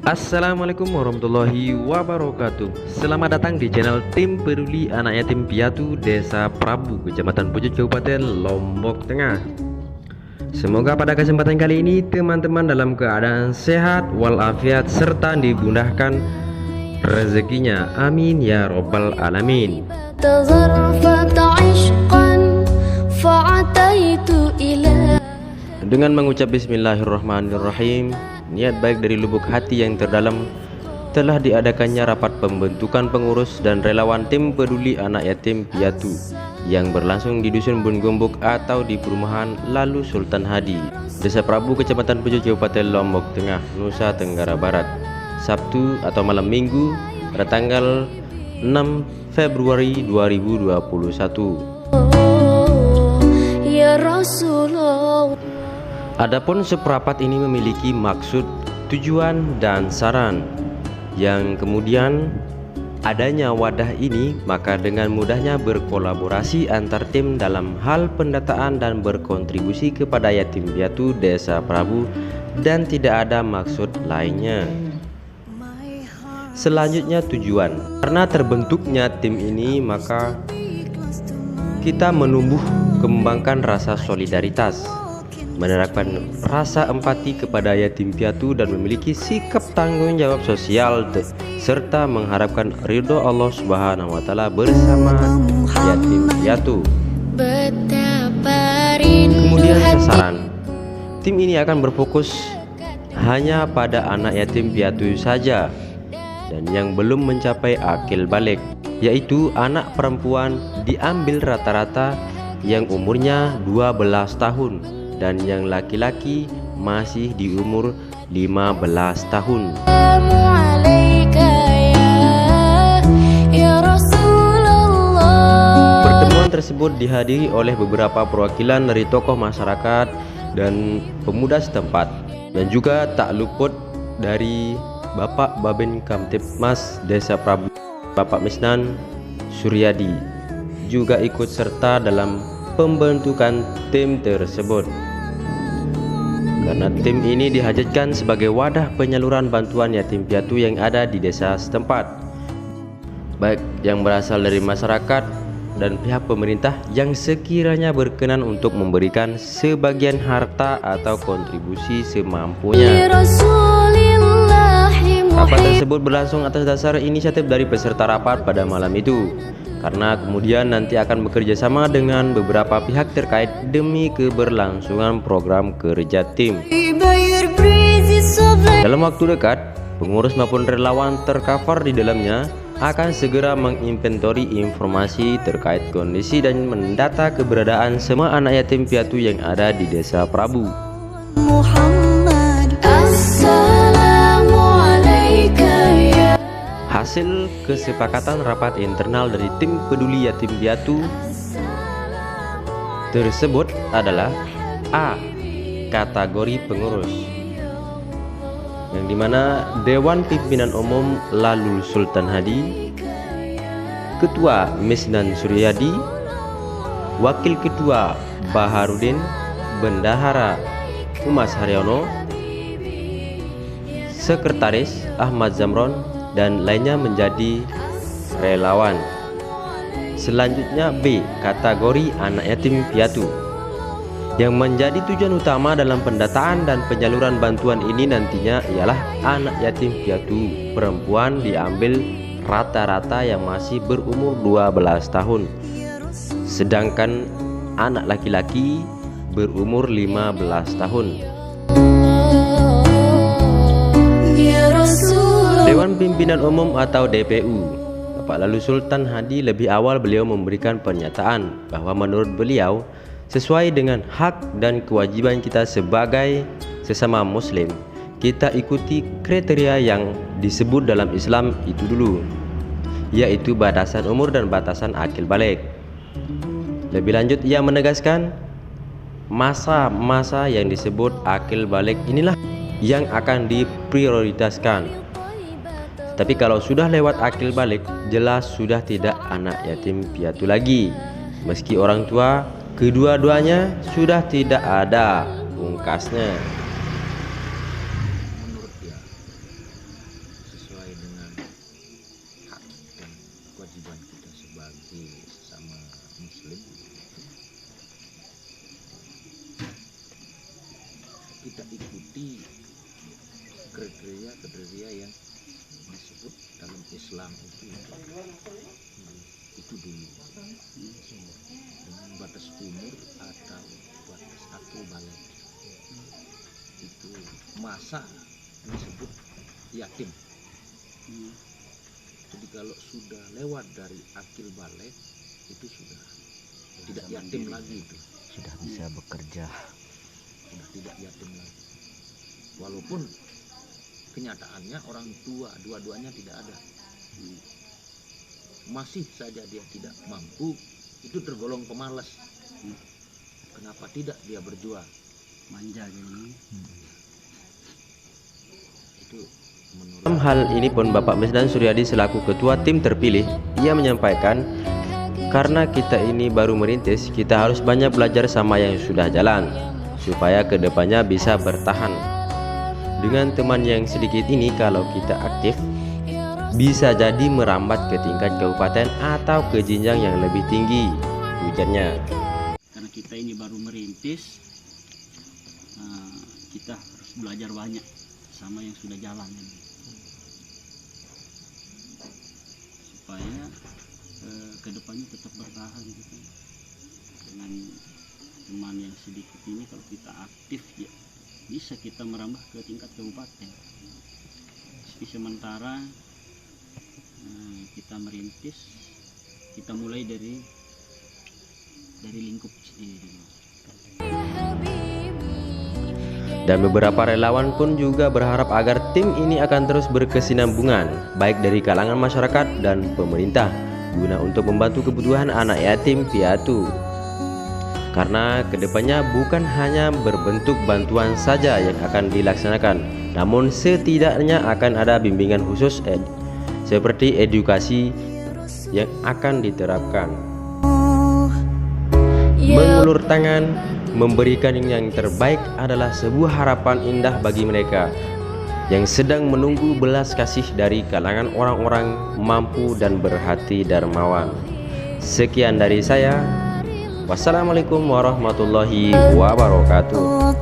Assalamualaikum warahmatullahi wabarakatuh. Selamat datang di channel Tim Peduli Anak Yatim Piatu Desa Prabu, Kecamatan Pucuk, Kabupaten Lombok Tengah. Semoga pada kesempatan kali ini teman-teman dalam keadaan sehat walafiat serta dimudahkan rezekinya. Amin ya robbal alamin. Dengan mengucap bismillahirrahmanirrahim, niat baik dari lubuk hati yang terdalam, telah diadakannya rapat pembentukan pengurus dan relawan Tim Peduli Anak Yatim Piatu yang berlangsung di Dusun Bungombok atau di Perumahan Lalu Sultan Hadi, Desa Prabu, Kecamatan Pucuk, Kabupaten Lombok Tengah, Nusa Tenggara Barat, Sabtu atau malam Minggu pada tanggal 6 Februari 2021. Ya Rasulullah. Adapun seprapat ini memiliki maksud, tujuan, dan saran, yang kemudian adanya wadah ini maka dengan mudahnya berkolaborasi antar tim dalam hal pendataan dan berkontribusi kepada yatim piatu Desa Prabu dan tidak ada maksud lainnya. Selanjutnya tujuan, karena terbentuknya tim ini maka kita menumbuh kembangkan rasa solidaritas, menerapkan rasa empati kepada yatim piatu dan memiliki sikap tanggung jawab sosial serta mengharapkan ridho Allah Subhanahu wa Ta'ala bersama yatim piatu. Kemudian sasaran, tim ini akan berfokus hanya pada anak yatim piatu saja dan yang belum mencapai akil balik, yaitu anak perempuan diambil rata-rata yang umurnya 12 tahun dan yang laki-laki masih di umur 15 tahun. Pertemuan tersebut dihadiri oleh beberapa perwakilan dari tokoh masyarakat dan pemuda setempat, dan juga tak luput dari Bapak Babin Kamtipmas Desa Prabu, Bapak Misnan Suryadi, juga ikut serta dalam pembentukan tim tersebut. Karena tim ini dihajatkan sebagai wadah penyaluran bantuan yatim piatu yang ada di desa setempat, baik yang berasal dari masyarakat dan pihak pemerintah yang sekiranya berkenan untuk memberikan sebagian harta atau kontribusi semampunya. Rapat tersebut berlangsung atas dasar inisiatif dari peserta rapat pada malam itu, karena kemudian nanti akan bekerja sama dengan beberapa pihak terkait demi keberlangsungan program kerja tim. Dalam waktu dekat, pengurus maupun relawan tercover di dalamnya akan segera menginventori informasi terkait kondisi dan mendata keberadaan semua anak yatim piatu yang ada di Desa Prabu. Hasil kesepakatan rapat internal dari Tim Peduli Yatim Piatu tersebut adalah A. Kategori pengurus, yang dimana Dewan Pimpinan Umum Lalu Sultan Hadi, Ketua Misnan Suryadi, Wakil Ketua Baharudin, Bendahara Umas Haryono, Sekretaris Ahmad Zamron, dan lainnya menjadi relawan. Selanjutnya B. Kategori anak yatim piatu, yang menjadi tujuan utama dalam pendataan dan penyaluran bantuan ini nantinya ialah anak yatim piatu perempuan diambil rata-rata yang masih berumur 12 tahun, sedangkan anak laki-laki berumur 15 tahun. Dewan Pimpinan Umum atau DPU, Bapak Lalu Sultan Hadi, lebih awal beliau memberikan pernyataan bahwa menurut beliau sesuai dengan hak dan kewajiban kita sebagai sesama muslim, kita ikuti kriteria yang disebut dalam Islam itu dulu, yaitu batasan umur dan batasan akil balik. Lebih lanjut ia menegaskan masa-masa yang disebut akil balik inilah yang akan diprioritaskan. Tapi kalau sudah lewat akil balik, jelas sudah tidak anak yatim piatu lagi, meski orang tua kedua-duanya sudah tidak ada, pungkasnya. mengikuti kriteria yang disebut dalam Islam itu dulu, dengan batas umur atau batas akil balik. Itu masa disebut yatim. Jadi kalau sudah lewat dari akil balik itu sudah tidak yatim lagi, itu sudah bisa bekerja, sudah tidak yatim lagi. Walaupun kenyataannya orang tua dua-duanya tidak ada, masih saja dia tidak mampu, itu tergolong pemalas. Kenapa tidak dia berjuang? manja gini. Itu menurut Dalam hal ini pun Bapak Mesdan Suryadi selaku ketua tim terpilih, ia menyampaikan, karena kita ini baru merintis, kita harus banyak belajar sama yang sudah jalan, supaya kedepannya bisa bertahan. Dengan teman yang sedikit ini, kalau kita aktif, bisa jadi merambat ke tingkat kabupaten atau ke jenjang yang lebih tinggi, ujarnya. Karena kita ini baru merintis, kita harus belajar banyak sama yang sudah jalan ini, supaya kedepannya tetap bertahan gitu. Dengan teman yang sedikit ini, kalau kita aktif ya bisa kita merambah ke tingkat kabupaten. Tapi sementara kita merintis, kita mulai dari lingkup sendiri. Dan beberapa relawan pun juga berharap agar tim ini akan terus berkesinambungan, baik dari kalangan masyarakat dan pemerintah, guna untuk membantu kebutuhan anak yatim piatu. Karena kedepannya bukan hanya berbentuk bantuan saja yang akan dilaksanakan, namun setidaknya akan ada bimbingan khusus seperti edukasi yang akan diterapkan. Mengulur tangan, memberikan yang terbaik adalah sebuah harapan indah bagi mereka yang sedang menunggu belas kasih dari kalangan orang-orang mampu dan berhati dermawan. Sekian dari saya. Wassalamualaikum warahmatullahi wabarakatuh.